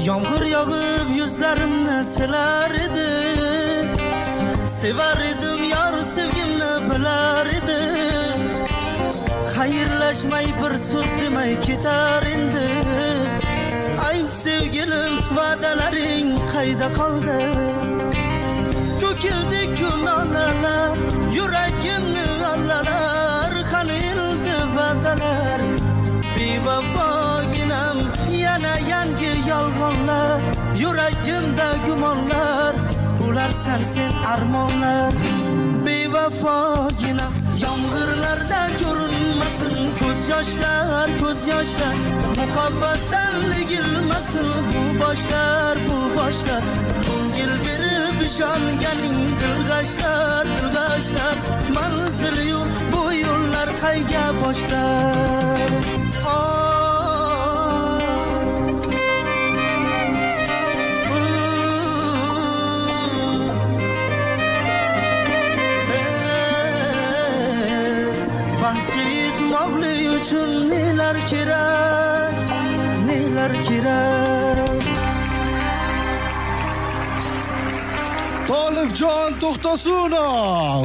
Yomg'ir yog'ib yuzlarimni silar edi. Sevar edim yor sevgimni bilar edi. Xayrlashmay bir so'z demay ketar endi. Ay sevgilim va'dalaring qayda qoldi? To'kildi kunolalar, yuragimni allalar, qani endi va'dalar. Bevafoginam yana yangi yolg'onlar, yuragimda gumonlar, ularsan sen armonlar. Bevafoginam yomg'irlarda ko'rinmasin ko'z yoshlar, ko'z yoshlar. Muhabbatdan egilmasin bu boshlar, bu boshlar. Ko'ngil berib ishonganing dilg'ashlar, dilg'ashlar. Manzili yo'q bu yo'llar qayga boshlar? Bahsga yetmoqli uchun nelar kerak, nelar kerak. Tolibjon To'xtasunov